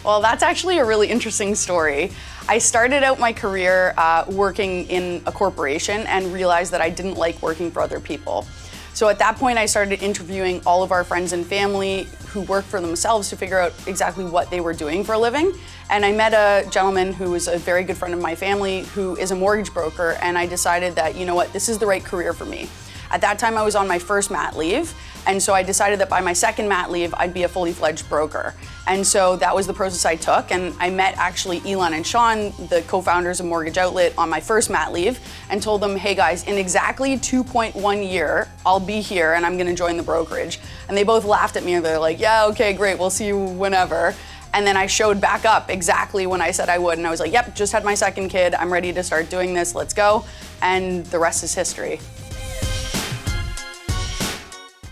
Well, that's actually a really interesting story. I started out my career working in a corporation and realized that I didn't like working for other people. So at that point, I started interviewing all of our friends and family who work for themselves to figure out exactly what they were doing for a living. And I met a gentleman who was a very good friend of my family who is a mortgage broker, and I decided that, you know what, this is the right career for me. At that time, I was on my first mat leave, and so I decided that by my second mat leave, I'd be a fully fledged broker. And so that was the process I took, and I met actually Elon and Sean, the co-founders of Mortgage Outlet, on my first mat leave, and told them, hey guys, in exactly 2.1 year, I'll be here and I'm gonna join the brokerage. And they both laughed at me and they're like, yeah, okay, great, we'll see you whenever. And then I showed back up exactly when I said I would, and I was like, yep, just had my second kid, I'm ready to start doing this, let's go. And the rest is history.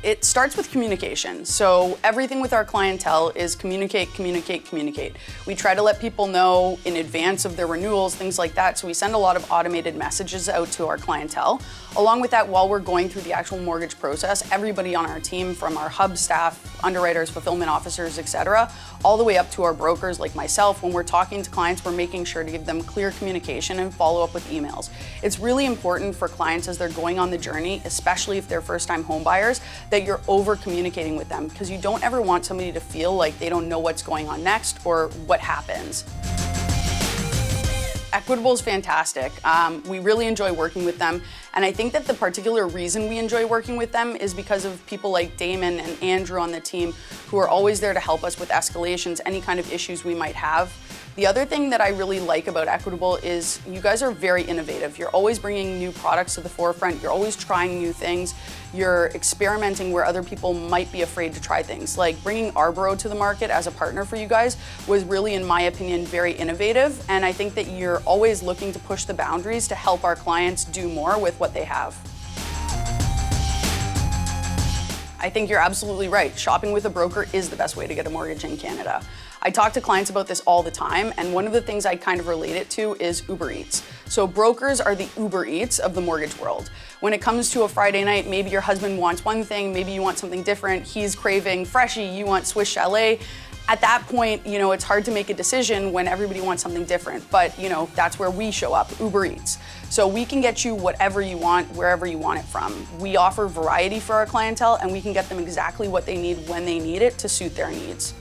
It starts with communication. So everything with our clientele is communicate, communicate, communicate. We try to let people know in advance of their renewals, things like that. So we send a lot of automated messages out to our clientele. Along with that, while we're going through the actual mortgage process, everybody on our team, from our hub staff, underwriters, fulfillment officers, etc., all the way up to our brokers like myself, when we're talking to clients, we're making sure to give them clear communication and follow up with emails. It's really important for clients as they're going on the journey, especially if they're first-time home buyers, that you're over communicating with them, because you don't ever want somebody to feel like they don't know what's going on next or what happens. Equitable is fantastic. We really enjoy working with them, and I think that the particular reason we enjoy working with them is because of people like Damon and Andrew on the team who are always there to help us with escalations, any kind of issues we might have. The other thing that I really like about Equitable is you guys are very innovative. You're always bringing new products to the forefront. You're always trying new things. You're experimenting where other people might be afraid to try things. Like bringing Arboro to the market as a partner for you guys was really, in my opinion, very innovative. And I think that you're always looking to push the boundaries to help our clients do more with what they have. I think you're absolutely right. Shopping with a broker is the best way to get a mortgage in Canada. I talk to clients about this all the time, and one of the things I kind of relate it to is Uber Eats. So brokers are the Uber Eats of the mortgage world. When it comes to a Friday night, maybe your husband wants one thing, maybe you want something different, he's craving Freshie, you want Swiss Chalet. At that point, you know, it's hard to make a decision when everybody wants something different, but you know, that's where we show up, Uber Eats. So we can get you whatever you want, wherever you want it from. We offer variety for our clientele, and we can get them exactly what they need when they need it to suit their needs.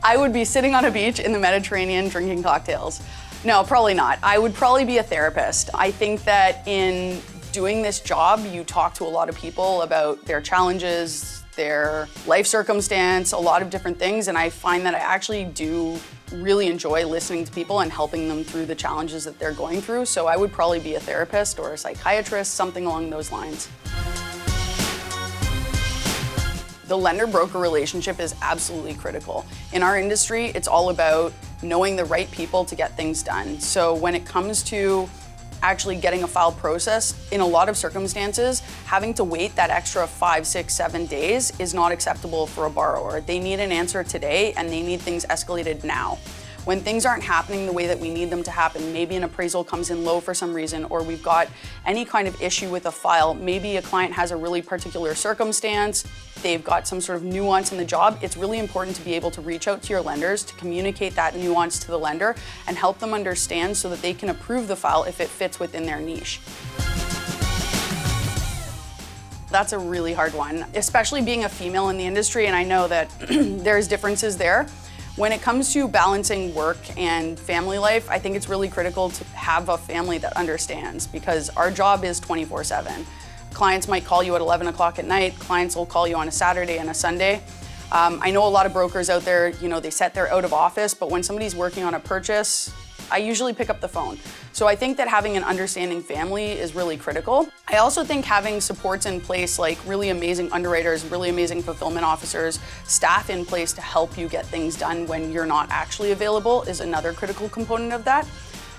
I would be sitting on a beach in the Mediterranean drinking cocktails. No, probably not. I would probably be a therapist. I think that in doing this job, you talk to a lot of people about their challenges, their life circumstance, a lot of different things, and I find that I actually do really enjoy listening to people and helping them through the challenges that they're going through. So I would probably be a therapist or a psychiatrist, something along those lines. The lender-broker relationship is absolutely critical. In our industry, it's all about knowing the right people to get things done. So when it comes to actually getting a file processed, in a lot of circumstances, having to wait that extra 5, 6, 7 days is not acceptable for a borrower. They need an answer today, and they need things escalated now. When things aren't happening the way that we need them to happen, maybe an appraisal comes in low for some reason, or we've got any kind of issue with a file, maybe a client has a really particular circumstance, they've got some sort of nuance in the job, it's really important to be able to reach out to your lenders to communicate that nuance to the lender and help them understand so that they can approve the file if it fits within their niche. That's a really hard one, especially being a female in the industry, and I know that there's differences there. When it comes to balancing work and family life, I think it's really critical to have a family that understands, because our job is 24/7. Clients might call you at 11 o'clock at night, clients will call you on a Saturday and a Sunday. I know a lot of brokers out there, you know, they set their out of office, but when somebody's working on a purchase, I usually pick up the phone. So I think that having an understanding family is really critical. I also think having supports in place, like really amazing underwriters, really amazing fulfillment officers, staff in place to help you get things done when you're not actually available, is another critical component of that.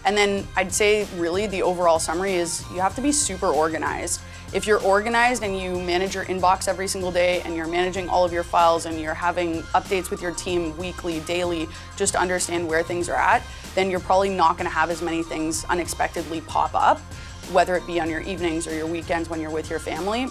And then I'd say really the overall summary is you have to be super organized. If you're organized and you manage your inbox every single day and you're managing all of your files and you're having updates with your team weekly, daily, just to understand where things are at, then you're probably not gonna have as many things unexpectedly pop up, whether it be on your evenings or your weekends when you're with your family.